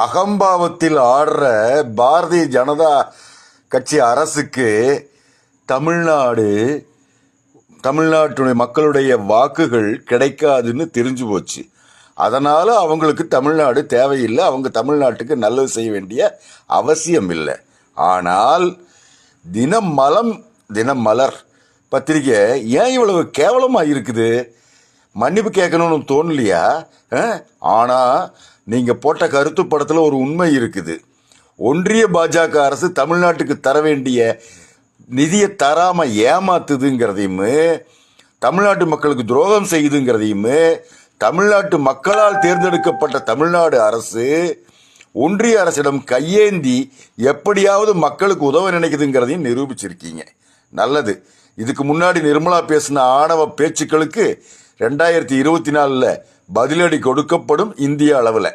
அகம்பாவத்தில் ஆடுற பாரதிய ஜனதா கட்சி அரசுக்கு தமிழ்நாட்டுடைய மக்களுடைய வாக்குகள் கிடைக்காதுன்னு தெரிஞ்சு போச்சு. அதனால அவங்களுக்கு தமிழ்நாடு தேவையில்லை, அவங்க தமிழ்நாட்டுக்கு நல்லது செய்ய வேண்டிய அவசியம் இல்லை. ஆனால் தினமலர் பத்திரிகை ஏன் இவ்வளவு கேவலமா இருக்குது? மன்னிப்பு கேட்கணும்னு தோணலையா? ஆனா நீங்க போட்ட கருத்து படத்துல ஒரு உண்மை இருக்குது. ஒன்றிய பாஜக அரசு தமிழ்நாட்டுக்கு தர வேண்டிய நிதியை தராம ஏமாத்துதுங்கிறதையும், தமிழ்நாட்டு மக்களுக்கு துரோகம் செய்யுதுங்கிறதையும், தமிழ்நாட்டு மக்களால் தேர்ந்தெடுக்கப்பட்ட தமிழ்நாடு அரசு ஒன்றிய அரசிடம் கையேந்தி எப்படியாவது மக்களுக்கு உதவ நினைக்குதுங்கிறதையும் நிரூபிச்சிருக்கீங்க. நல்லது. இதுக்கு முன்னாடி நிர்மலா பேசின ஆணவ பேச்சுக்களுக்கு 2024 பதிலடி கொடுக்கப்படும் இந்திய அளவில்.